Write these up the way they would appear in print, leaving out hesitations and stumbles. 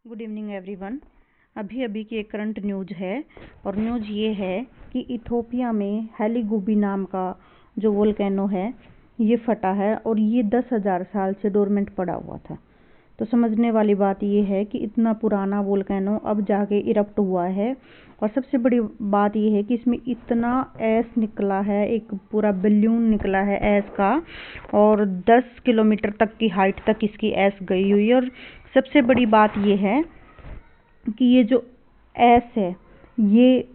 Good evening everyone. अभी अभी की एक करंट न्यूज़ है और न्यूज़ ये है कि इथोपिया में हेलीगुबी नाम का जो वोल्केनो है ये फटा है और ये 10,000 साल से डोरमेंट पड़ा हुआ था। तो समझने वाली बात ये है कि इतना पुराना वोल्केनो अब जाके इरप्ट हुआ है और सबसे बड़ी बात ये है कि इसमें इतना ऐस निकला है, एक पूरा बलून निकला है ऐस का और 10 किलोमीटर तक की हाइट तक इसकी ऐस गई हुई है। और सबसे बड़ी बात ये है कि ये जो ऐस है ये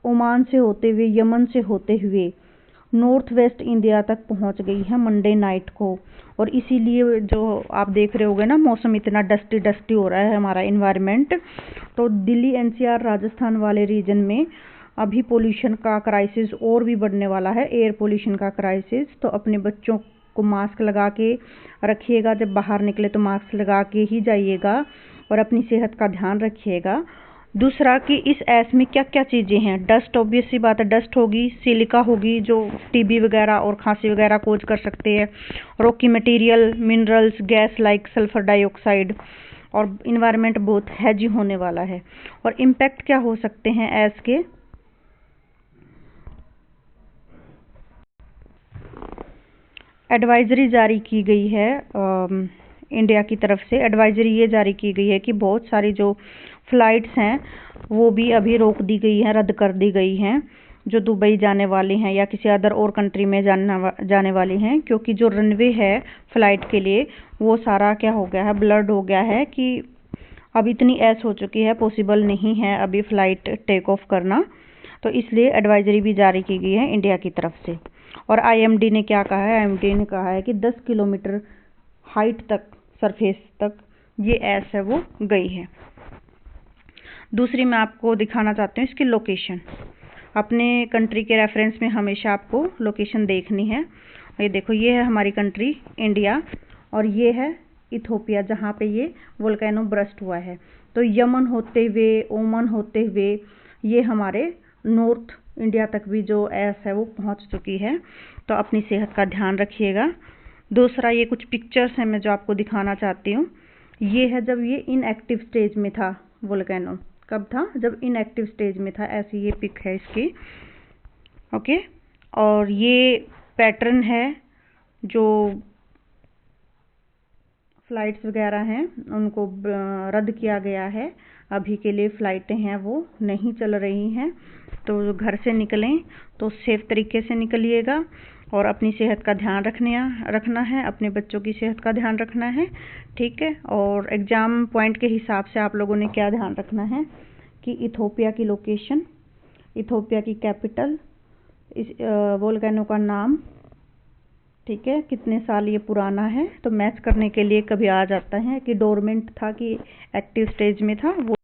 ओमान से होते हुए, यमन से होते हुए नॉर्थ वेस्ट इंडिया तक पहुंच गई है मंडे नाइट को। और इसीलिए जो आप देख रहे होगे ना, मौसम इतना डस्टी डस्टी हो रहा है हमारा इन्वायरमेंट। तो दिल्ली एनसीआर राजस्थान वाले रीजन में अभी पोल्यूशन का क्राइसिस और भी बढ़ने वाला है, एयर पोल्यूशन का क्राइसिस। तो अपने बच्चों को मास्क लगा के रखिएगा, जब बाहर निकले तो मास्क लगा के ही जाइएगा और अपनी सेहत का ध्यान रखिएगा। दूसरा कि इस ऐस में क्या क्या चीज़ें हैं। डस्ट, ऑब्वियस सी बात है, डस्ट होगी, सिलिका होगी जो टीबी वगैरह और खांसी वगैरह कोज कर सकते हैं, Rocky material, minerals, gas like sulphur dioxide. और इन्वायरमेंट बहुत हैजी होने वाला है। और इम्पैक्ट क्या हो सकते हैं ऐस के, एडवाइजरी जारी की गई है इंडिया की तरफ से। एडवाइजरी ये जारी की गई है कि बहुत सारी जो फ्लाइट्स हैं वो भी अभी रोक दी गई हैं, रद्द कर दी गई हैं, जो दुबई जाने वाली हैं या किसी अदर और कंट्री में जाने वाली हैं। क्योंकि जो रनवे है फ्लाइट के लिए वो सारा क्या हो गया है, ब्लड हो गया है कि अब इतनी ऐस हो चुकी है, पॉसिबल नहीं है अभी फ़्लाइट टेक ऑफ करना। तो इसलिए एडवाइजरी भी जारी की गई है इंडिया की तरफ से। और आईएमडी ने क्या कहा है, आईएमडी ने कहा है कि 10 किलोमीटर हाइट तक, सरफेस तक ये ऐस है वो गई है। दूसरी मैं आपको दिखाना चाहती हूँ इसकी लोकेशन। अपने कंट्री के रेफरेंस में हमेशा आपको लोकेशन देखनी है। ये देखो, ये है हमारी कंट्री इंडिया और ये है इथोपिया जहाँ पे ये वोल्केनो ब्रस्ट हुआ है। तो यमन होते हुए, ओमान होते हुए ये हमारे नॉर्थ इंडिया तक भी जो ऐस है वो पहुँच चुकी है। तो अपनी सेहत का ध्यान रखिएगा। दूसरा, ये कुछ पिक्चर्स हैं मैं जो आपको दिखाना चाहती हूँ। ये है जब ये इनएक्टिव स्टेज में था वोल्केनो। कब था? जब इनएक्टिव स्टेज में था। ऐसी ये पिक है इसकी, ओके। और ये पैटर्न है जो फ्लाइट्स वगैरह हैं उनको रद्द किया गया है। अभी के लिए फ़्लाइटें हैं वो नहीं चल रही हैं। तो घर से निकलें तो सेफ तरीके से निकलिएगा और अपनी सेहत का ध्यान रखना है, अपने बच्चों की सेहत का ध्यान रखना है, ठीक है। और एग्ज़ाम पॉइंट के हिसाब से आप लोगों ने क्या ध्यान रखना है कि इथोपिया की लोकेशन, इथोपिया की कैपिटल, इस वोल्केनो का नाम, ठीक है, कितने साल ये पुराना है। तो मैच करने के लिए कभी आ जाता है कि डोरमेंट था कि एक्टिव स्टेज में था वो